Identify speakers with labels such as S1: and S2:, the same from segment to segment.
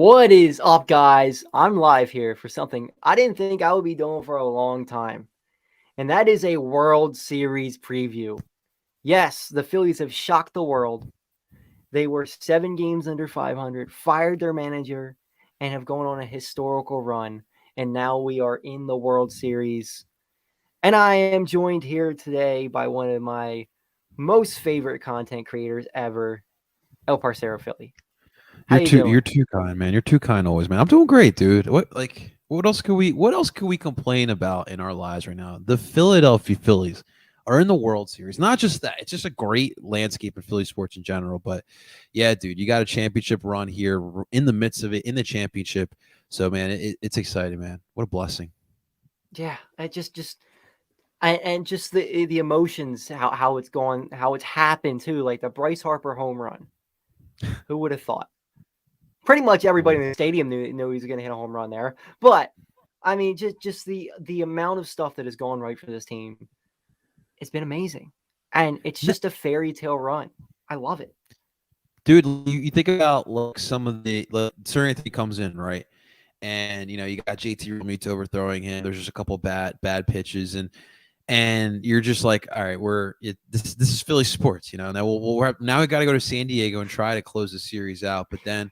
S1: What is up, guys? I'm live here for something I didn't think I would be doing for a long time, and that is a World Series preview. Yes, the Phillies have shocked the world. They were 7 games under 500, fired their manager, and have gone on a historical run. And now we are in the World Series. And I am joined here today by one of my most favorite content creators ever, El Parcero Philly. How
S2: You're
S1: you
S2: too
S1: doing?
S2: you're too kind, man. You're too kind always, man. I'm doing great, dude. What else could we complain about in our lives right now? The Philadelphia Phillies are in the World Series. Not just that, it's just a great landscape in Philly sports in general. But yeah, dude, you got a championship run here in the midst of it in the championship. So man, it's exciting, man. What a blessing.
S1: Yeah, I just and just the emotions, how it's gone, how it's happened too, like the Bryce Harper home run. Who would have thought? Pretty much everybody in the stadium knew he was going to hit a home run there. But I mean, just the amount of stuff that has gone right for this team, it's been amazing, and it's
S2: No,
S1: just a fairy tale run. I love it.
S2: dude, you think about like some of the Sir Anthony comes in, right? And you got JT Realmuto overthrowing him. There's just a couple bad pitches, and you're just like, all right, this is Philly sports, Now now we got to go to San Diego and try to close the series out. But then,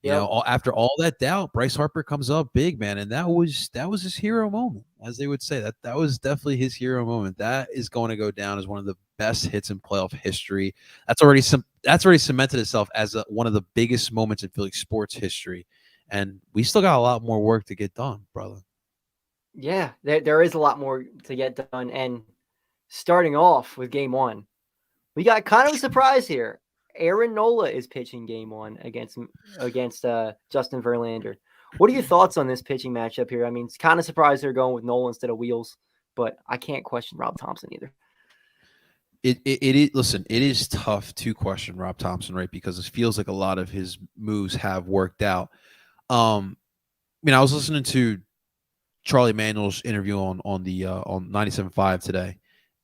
S1: Yep.
S2: after all that doubt, Bryce Harper comes up big, man, and that was his hero moment, as they would say. That was definitely his hero moment. That is going to go down as one of the best hits in playoff history. That's already cemented itself as one of the biggest moments in Philly sports history. And we still got a lot more work to get done, brother.
S1: Yeah, there is a lot more to get done, and starting off with game one, we got kind of a surprise here. Aaron Nola is pitching game one against Justin Verlander. What are your thoughts on this pitching matchup here? I mean, it's kind of surprised they're going with Nola instead of Wheels, but I can't question Rob Thompson either.
S2: Listen, it is tough to question Rob Thompson, right? Because it feels like a lot of his moves have worked out. I was listening to Charlie Manuel's interview on 97.5 today.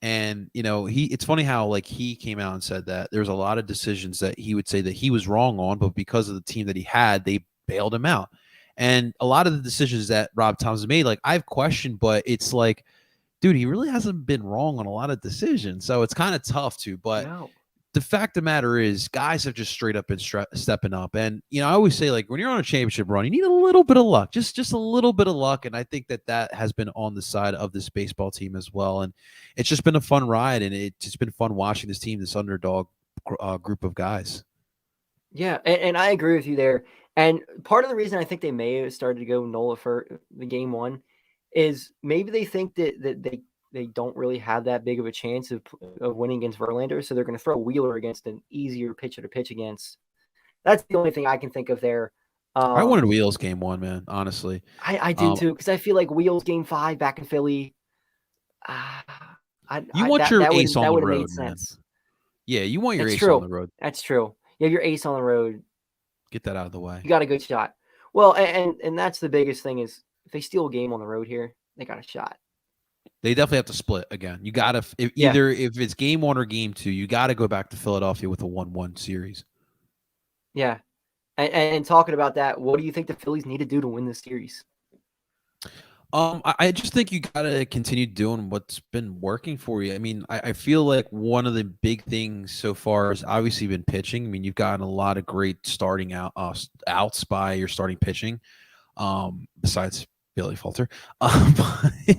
S2: And it's funny how like he came out and said that there's a lot of decisions that he would say that he was wrong on, but because of the team that he had, they bailed him out. And a lot of the decisions that Rob Thompson made, like I've questioned, but it's like, dude, he really hasn't been wrong on a lot of decisions. So it's kind of tough to, but
S1: No.
S2: the fact of the matter is, guys have just straight up been stepping up. And I always say, like, when you're on a championship run, you need a little bit of luck, just a little bit of luck. And I think that has been on the side of this baseball team as well. And it's just been a fun ride, and it's just been fun watching this team, this underdog group of guys.
S1: Yeah, and I agree with you there. And part of the reason I think they may have started to go Nola for the game one is maybe they think that they don't really have that big of a chance of winning against Verlander, so they're going to throw Wheeler against an easier pitcher to pitch against. That's the only thing I can think of there.
S2: I wanted
S1: Um,
S2: Wheels game one, man. Honestly,
S1: I did
S2: um,
S1: too because I feel like Wheels game five back in Philly. Uh,
S2: you
S1: I
S2: want
S1: that
S2: your
S1: that
S2: ace
S1: would
S2: on
S1: that
S2: the
S1: would have made
S2: road, man.
S1: sense.
S2: Yeah, you want your
S1: That's
S2: ace on
S1: true.
S2: the road.
S1: That's true. You have your ace on the road.
S2: Get that out of the way.
S1: You got a good shot. Well, and that's the biggest thing is if they steal a game on the road here, they got a shot.
S2: They definitely have to split again. You got to
S1: Yeah,
S2: if it's game one or game two, you got to go back to Philadelphia with a 1-1 series.
S1: yeah. And talking about that, what do you think the Phillies need to do to win this series?
S2: I just think you gotta continue doing what's been working for you. I mean, I feel like one of the big things so far has obviously been pitching. I mean, you've gotten a lot of great starting outs by your starting pitching. Besides Billy Falter,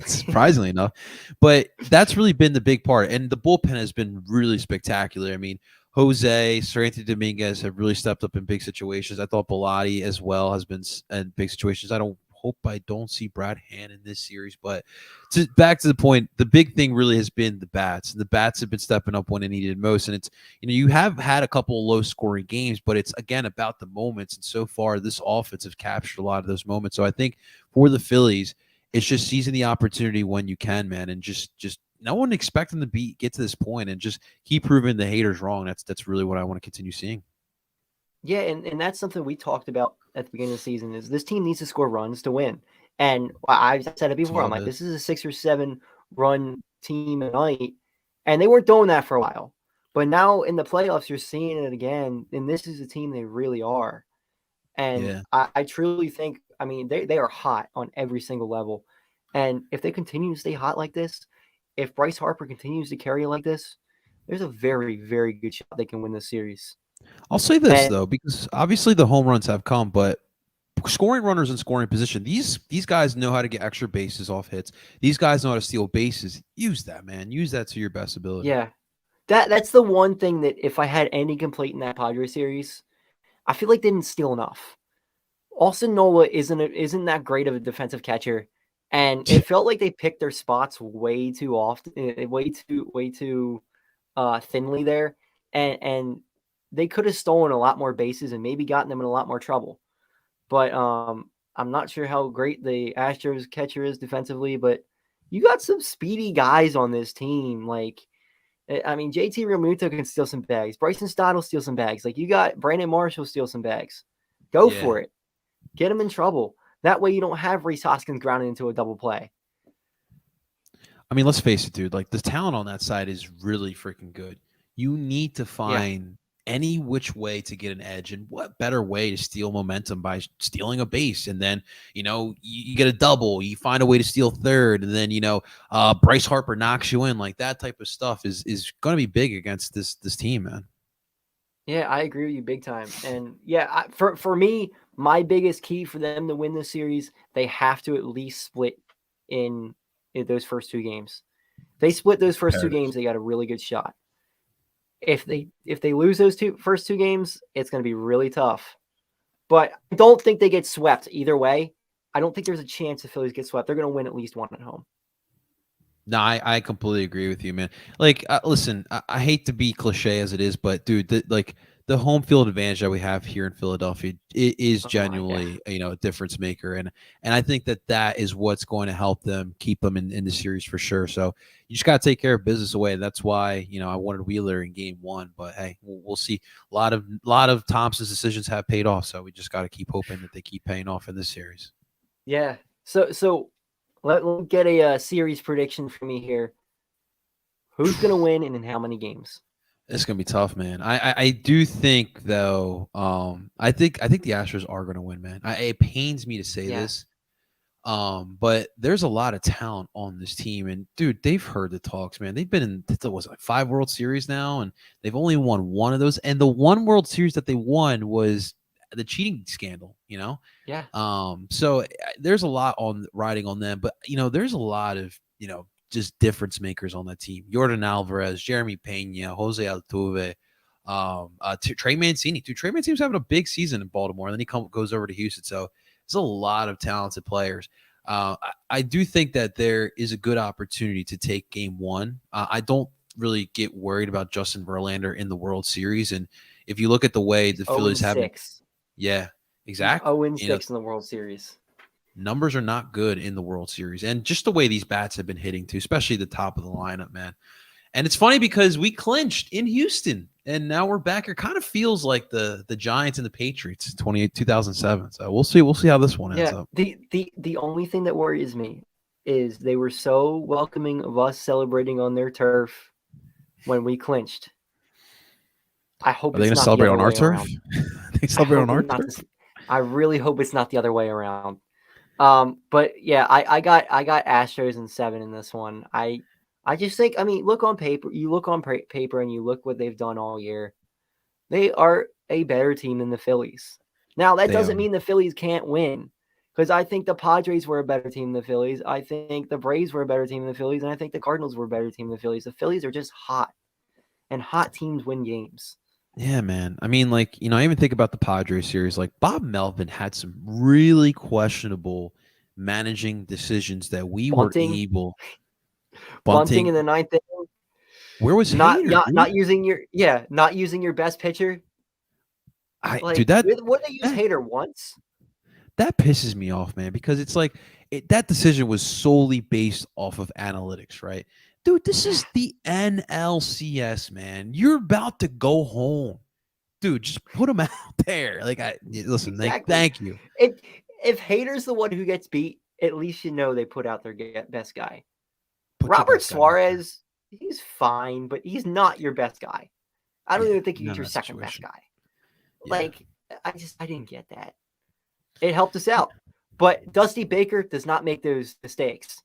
S2: surprisingly enough, but that's really been the big part, and the bullpen has been really spectacular. I mean, Jose, Sir Anthony Dominguez have really stepped up in big situations. I thought Bilotti as well has been in big situations. I don't see Brad Hand in this series, but back to the point, the big thing really has been the bats. The bats have been stepping up when it needed most, and it's you have had a couple of low scoring games, but it's again about the moments. And so far, this offense have captured a lot of those moments. So I think for the Phillies, it's just seizing the opportunity when you can, man, and just no one expect them to get to this point, and just keep proving the haters wrong. That's really what I want to continue seeing.
S1: Yeah, and that's something we talked about at the beginning of the season is this team needs to score runs to win. And I've said it
S2: That's
S1: before.
S2: all
S1: I'm
S2: it
S1: like,
S2: is.
S1: this is a 6 or 7 run team a night, and they weren't doing that for a while. But now in the playoffs, you're seeing it again, and this is a team they really are. And
S2: Yeah.
S1: I truly think, I mean, they are hot on every single level. And if they continue to stay hot like this, if Bryce Harper continues to carry like this, there's a very, very good shot they can win this series.
S2: I'll say this
S1: And
S2: though, because obviously the home runs have come, but scoring runners in scoring position, these guys know how to get extra bases off hits. These guys know how to steal bases. Use that, man. Use that to your best ability.
S1: yeah, that's the one thing that if I had any complaint in that Padres series, I feel like they didn't steal enough. Austin Nola isn't that great of a defensive catcher, and it felt like they picked their spots way too often, way too thinly there, and they could have stolen a lot more bases and maybe gotten them in a lot more trouble. But I'm not sure how great the Astros catcher is defensively, but you got some speedy guys on this team. Like, I mean, JT Realmuto can steal some bags. Bryson Stott will steal some bags. Like, you got Brandon Marshall steal some bags. Go
S2: Yeah.
S1: for it. Get him in trouble. That way you don't have Reese Hoskins grounded into a double play.
S2: I mean, let's face it, dude. Like the talent on that side is really freaking good. You need to
S1: Yeah.
S2: find any which way to get an edge, and what better way to steal momentum by stealing a base, and then you get a double, you find a way to steal third, and then Bryce Harper knocks you in. Like that type of stuff is going to be big against this team, man.
S1: Yeah, I agree with you big time. And yeah, for me, my biggest key for them to win this series, they have to at least split in those first two games. They split those first two games, they got a really good shot. If they lose those first two games, it's going to be really tough. But I don't think they get swept either way. I don't think there's a chance the Phillies get swept. They're going to win at least one at home.
S2: No, I completely agree with you, man. Like, listen, I hate to be cliche as it is, but dude, the home field advantage that we have here in Philadelphia, it is
S1: Yeah.
S2: genuinely a difference maker, and I think that is what's going to help them keep them in the series for sure. So you just got to take care of business away. That's why I wanted Wheeler in Game 1, but hey, we'll see. A lot of Thompson's decisions have paid off, so we just got to keep hoping that they keep paying off in this series.
S1: Yeah. So let get a series prediction for me here. Who's going to win and in how many games?
S2: It's gonna be tough, man. I do think though. I think the Astros are gonna win, man. It pains me to say
S1: Yeah.
S2: this, but there's a lot of talent on this team, and dude, they've heard the talks, man. They've been in was it, like 5 World Series now, and they've only won one of those. And the one World Series that they won was the cheating scandal.
S1: Yeah.
S2: So there's a lot on riding on them, but there's a lot of just difference makers on that team. Jordan Alvarez, Jeremy Pena, Jose Altuve, Trey Mancini. Dude, Trey Mancini's having a big season in Baltimore, and then he goes over to Houston. So there's a lot of talented players. I do think that there is a good opportunity to take Game 1. I don't really get worried about Justin Verlander in the World Series, and if you look at the way the
S1: 0 and
S2: Phillies haven't,
S1: 6.
S2: yeah,
S1: He's
S2: exactly.
S1: 0 and 6 in the World Series.
S2: Numbers are not good in the World Series, and just the way these bats have been hitting too, especially the top of the lineup, man. And it's funny because we clinched in Houston, and now we're back. It kind of feels like the Giants and the Patriots in 2007. So we'll see how this one ends
S1: Yeah.
S2: up.
S1: The only thing that worries me is they were so welcoming of us celebrating on their turf when we clinched. I
S2: Are
S1: hope
S2: they
S1: it's
S2: going to
S1: not the
S2: celebrate
S1: other
S2: on our
S1: way
S2: turf?
S1: around.
S2: They
S1: I
S2: celebrate on
S1: hope
S2: our
S1: it's not
S2: turf.
S1: this. I really hope it's not the other way around. But yeah, I got Astros in 7 in this one. I just think, I mean, look on paper. You look on paper and you look what they've done all year. They are a better team than the Phillies. Now that
S2: They are.
S1: doesn't mean the Phillies can't win, because I think the Padres were a better team than the Phillies. I think the Braves were a better team than the Phillies, and I think the Cardinals were a better team than the Phillies. The Phillies are just hot, and hot teams win games.
S2: Yeah, man. I mean, like, I even think about the Padres series. Like, Bob Melvin had some really questionable managing decisions that we were
S1: Bunting,
S2: able
S1: bunting in
S2: bunting.
S1: the ninth inning,
S2: Where was
S1: not
S2: Hader,
S1: not
S2: dude?
S1: not using not using your best pitcher.
S2: Dude,
S1: Like, would they use
S2: that
S1: Hater once?
S2: that pisses me off, man, because it's like that decision was solely based off of analytics, right? Dude, this
S1: Yeah,
S2: is the NLCS, man. You're about to go home. Dude, just put him out there. Like, listen,
S1: exactly.
S2: thank you.
S1: If if Hater's the one who gets beat, at least you know they put out their best guy.
S2: Put your
S1: Robert
S2: best guy out there.
S1: Suarez, he's fine, but he's not your best guy. I don't
S2: Yeah,
S1: even think
S2: not
S1: he's
S2: in
S1: your
S2: that
S1: second best
S2: situation.
S1: guy.
S2: Yeah.
S1: Like, I didn't get that. It helped us out. But Dusty Baker does not make those mistakes.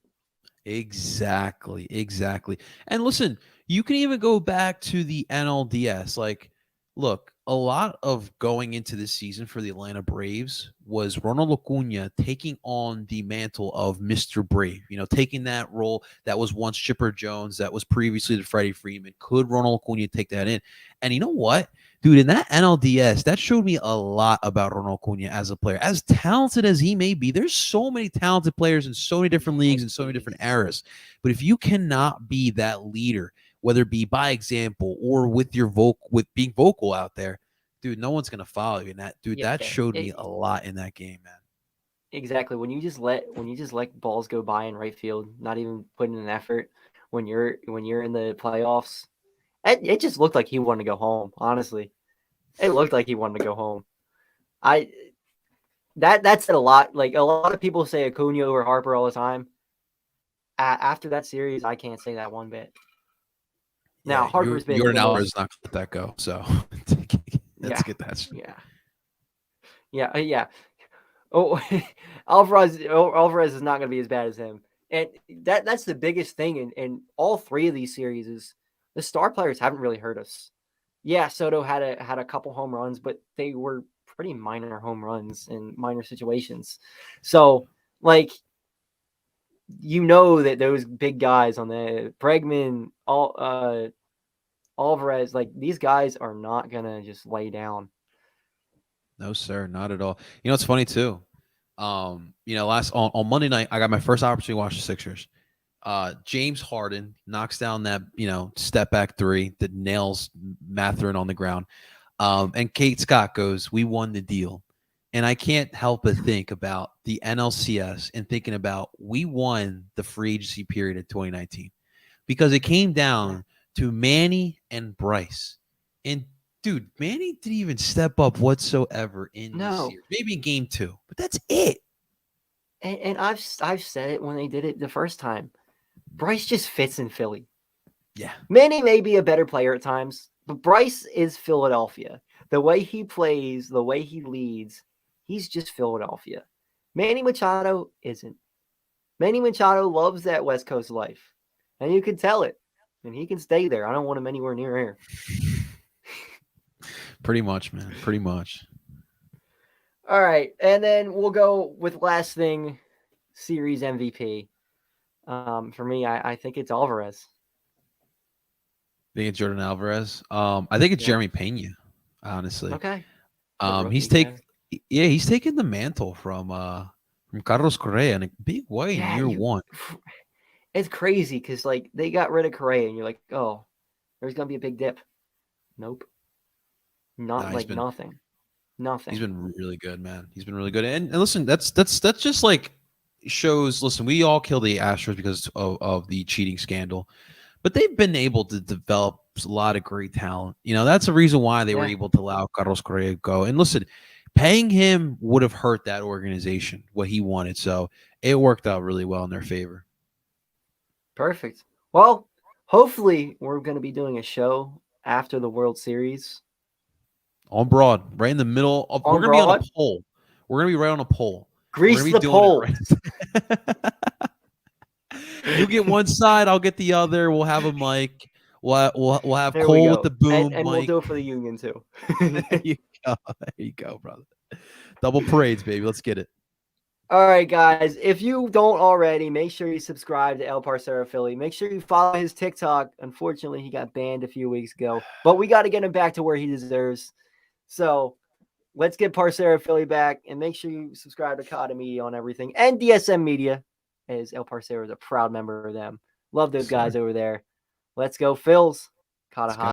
S2: Exactly, exactly. And listen, you can even go back to the NLDS. Like, look, a lot of going into this season for the Atlanta Braves was Ronald Acuna taking on the mantle of Mr. Brave. You know, taking that role that was once Chipper Jones, that was previously the Freddie Freeman. Could Ronald Acuna take that in? And you know what? Dude, in that NLDS, that showed me a lot about Ronald Acuna as a player. As talented as he may be, there's so many talented players in so many different leagues and so many different eras. But if you cannot be that leader, whether it be by example or with your with being vocal out there, dude, no one's gonna follow you. And that
S1: Yeah,
S2: showed me a lot in that game, man.
S1: exactly. When you just let balls go by in right field, not even putting an effort when you're in the playoffs, it just looked like he wanted to go home. Honestly, it looked like he wanted to go home. I that said a lot. Like a lot of people say Acuna over Harper all the time. After that series, I can't say that one bit. Now
S2: Yeah,
S1: Harper's been
S2: Jordan
S1: the
S2: Alvarez
S1: most.
S2: not gonna let that go. So let's
S1: Yeah,
S2: get that.
S1: yeah, yeah. Oh, Alvarez is not going to be as bad as him, and that's the biggest thing in all three of these series is the star players haven't really hurt us. Yeah, Soto had a couple home runs, but they were pretty minor home runs in minor situations. So like that those big guys on the Bregman, Alvarez, like these guys are not gonna just lay down.
S2: No, sir, not at all. You know, it's funny too. Last on Monday night, I got my first opportunity to watch the Sixers. James Harden knocks down that step back three that nails Matherin on the ground. And Kate Scott goes, "We won the deal." And I can't help but think about the NLCS and thinking about we won the free agency period of 2019 because it came
S1: Yeah.
S2: down to Manny and Bryce. And dude, Manny didn't even step up whatsoever in this
S1: No,
S2: series. Maybe in game two, but that's it.
S1: and I've said it when they did it the first time. Bryce just fits in Philly.
S2: Yeah.
S1: Manny may be a better player at times, but Bryce is Philadelphia. The way he plays, the way he leads, he's just Philadelphia. Manny Machado isn't. Manny Machado loves that West Coast life, and you can tell it. And he can stay there. I don't want him anywhere near here.
S2: Pretty much, man. Pretty much.
S1: All right, and then we'll go with last thing, series MVP. For me, I think it's Alvarez.
S2: I think it's Jordan Alvarez. I think it's
S1: Yeah.
S2: Jeremy Pena, honestly.
S1: Okay. The
S2: He's
S1: rookie.
S2: take
S1: Yeah.
S2: yeah, he's taken the mantle from Carlos Correa in a big way in
S1: Yeah.
S2: year one.
S1: It's crazy because like they got rid of Correa, and you're like, oh, there's gonna be a big dip. Nope.
S2: Nah,
S1: Not like nothing.
S2: he's
S1: Nothing.
S2: been really good, man. He's been really good. And listen, that's just like shows. Listen, we all kill the Astros because of the cheating scandal, but they've been able to develop a lot of great talent. You know, that's the reason why they were
S1: Yeah.
S2: able to allow Carlos Correa to go. And listen, paying him would have hurt that organization what he wanted. So it worked out really well in their favor.
S1: Perfect. Well, hopefully we're gonna be doing a show after the World Series
S2: On broad, right in the middle of, we're
S1: on
S2: gonna be on a
S1: Broad.
S2: pole. We're gonna be right on a pole. We're
S1: Grease
S2: gonna be
S1: the
S2: doing it
S1: pole.
S2: right. You get one side, I'll get the other. We'll have a mic. We'll have
S1: There we
S2: Cole with the
S1: go. And
S2: boom
S1: and we'll
S2: mic.
S1: do it for the Union too.
S2: There you go. There you go, brother. Double parades, baby. Let's get it.
S1: All right, guys. If you don't already, make sure you subscribe to El Parcero Philly. Make sure you follow his TikTok. Unfortunately, he got banned a few weeks ago, but we got to get him back to where he deserves. So let's get Parcero Philly back, and make sure you subscribe to Cahtah Media on everything and DSM Media, as El Parcero is a proud member of them. Love those
S2: Sir.
S1: guys over there. Let's go, Phils.
S2: Let's
S1: Cahtah
S2: go.